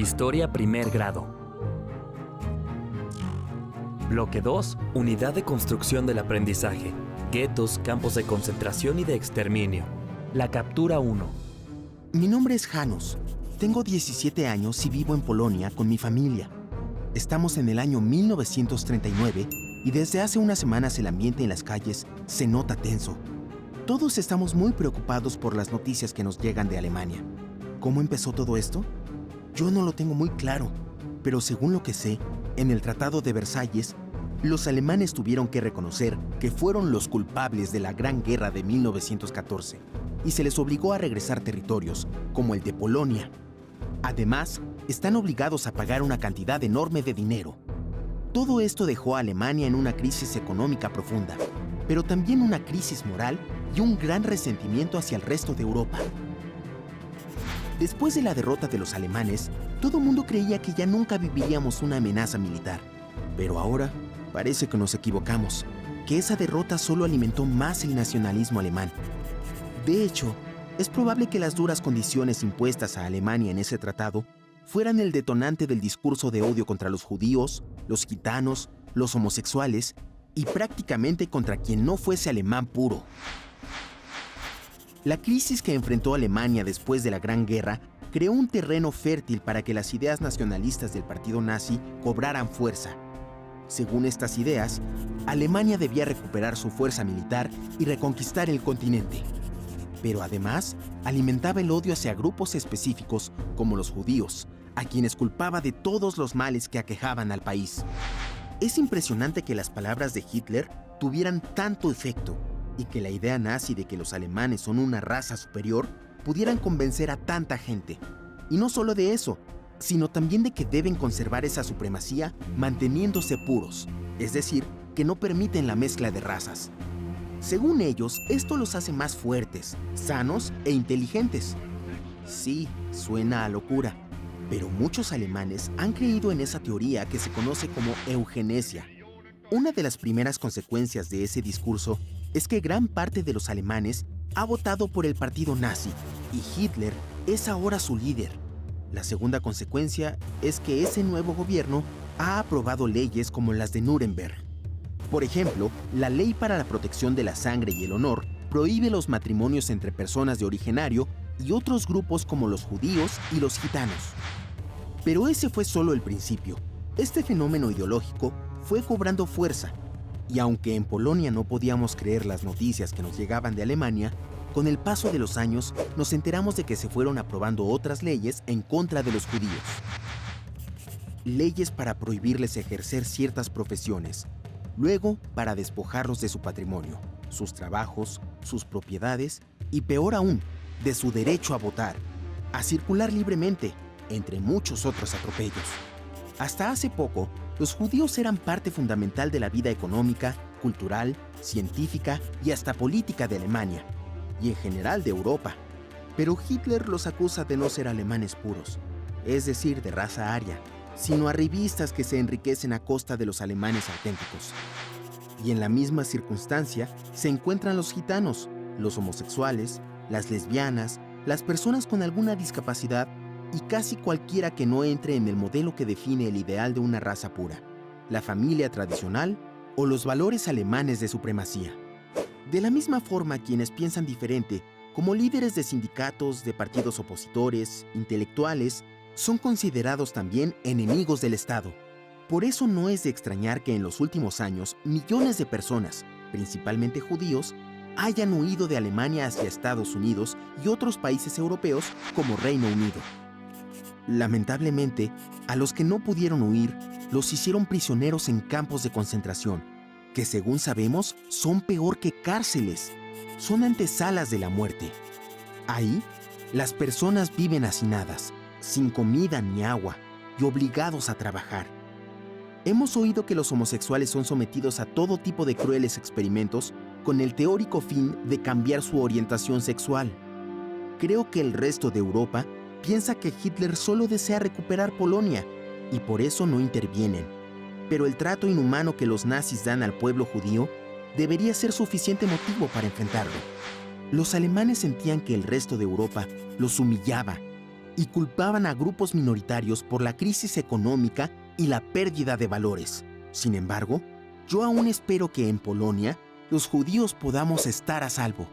Historia primer grado. Bloque 2. Unidad de construcción del aprendizaje. Guetos, campos de concentración y de exterminio. La captura 1. Mi nombre es Janos. Tengo 17 años y vivo en Polonia con mi familia. Estamos en el año 1939 y desde hace unas semanas el ambiente en las calles se nota tenso. Todos estamos muy preocupados por las noticias que nos llegan de Alemania. ¿Cómo empezó todo esto? Yo no lo tengo muy claro, pero según lo que sé, en el Tratado de Versalles, los alemanes tuvieron que reconocer que fueron los culpables de la Gran Guerra de 1914 y se les obligó a regresar territorios, como el de Polonia. Además, están obligados a pagar una cantidad enorme de dinero. Todo esto dejó a Alemania en una crisis económica profunda, pero también una crisis moral y un gran resentimiento hacia el resto de Europa. Después de la derrota de los alemanes, todo el mundo creía que ya nunca viviríamos una amenaza militar. Pero ahora parece que nos equivocamos, que esa derrota solo alimentó más el nacionalismo alemán. De hecho, es probable que las duras condiciones impuestas a Alemania en ese tratado fueran el detonante del discurso de odio contra los judíos, los gitanos, los homosexuales y prácticamente contra quien no fuese alemán puro. La crisis que enfrentó Alemania después de la Gran Guerra creó un terreno fértil para que las ideas nacionalistas del partido nazi cobraran fuerza. Según estas ideas, Alemania debía recuperar su fuerza militar y reconquistar el continente. Pero además, alimentaba el odio hacia grupos específicos como los judíos, a quienes culpaba de todos los males que aquejaban al país. Es impresionante que las palabras de Hitler tuvieran tanto efecto y que la idea nazi de que los alemanes son una raza superior pudieran convencer a tanta gente. Y no solo de eso, sino también de que deben conservar esa supremacía manteniéndose puros, es decir, que no permiten la mezcla de razas. Según ellos, esto los hace más fuertes, sanos e inteligentes. Sí, suena a locura, pero muchos alemanes han creído en esa teoría que se conoce como eugenesia. Una de las primeras consecuencias de ese discurso es que gran parte de los alemanes ha votado por el partido nazi y Hitler es ahora su líder. La segunda consecuencia es que ese nuevo gobierno ha aprobado leyes como las de Nuremberg. Por ejemplo, la Ley para la Protección de la Sangre y el Honor prohíbe los matrimonios entre personas de origen ario y otros grupos como los judíos y los gitanos. Pero ese fue solo el principio. Este fenómeno ideológico fue cobrando fuerza, y aunque en Polonia no podíamos creer las noticias que nos llegaban de Alemania, con el paso de los años nos enteramos de que se fueron aprobando otras leyes en contra de los judíos. Leyes para prohibirles ejercer ciertas profesiones, luego para despojarlos de su patrimonio, sus trabajos, sus propiedades y peor aún, de su derecho a votar, a circular libremente, entre muchos otros atropellos. Hasta hace poco, los judíos eran parte fundamental de la vida económica, cultural, científica y hasta política de Alemania, y en general de Europa. Pero Hitler los acusa de no ser alemanes puros, es decir, de raza aria, sino arribistas que se enriquecen a costa de los alemanes auténticos. Y en la misma circunstancia se encuentran los gitanos, los homosexuales, las lesbianas, las personas con alguna discapacidad y casi cualquiera que no entre en el modelo que define el ideal de una raza pura, la familia tradicional o los valores alemanes de supremacía. De la misma forma, quienes piensan diferente, como líderes de sindicatos, de partidos opositores, intelectuales, son considerados también enemigos del Estado. Por eso no es de extrañar que en los últimos años millones de personas, principalmente judíos, hayan huido de Alemania hacia Estados Unidos y otros países europeos como Reino Unido. Lamentablemente, a los que no pudieron huir, los hicieron prisioneros en campos de concentración, que según sabemos son peor que cárceles, son antesalas de la muerte. Ahí, las personas viven hacinadas, sin comida ni agua y obligados a trabajar. Hemos oído que los homosexuales son sometidos a todo tipo de crueles experimentos con el teórico fin de cambiar su orientación sexual. Creo que el resto de Europa piensa que Hitler solo desea recuperar Polonia y por eso no intervienen. Pero el trato inhumano que los nazis dan al pueblo judío debería ser suficiente motivo para enfrentarlo. Los alemanes sentían que el resto de Europa los humillaba y culpaban a grupos minoritarios por la crisis económica y la pérdida de valores. Sin embargo, yo aún espero que en Polonia los judíos podamos estar a salvo.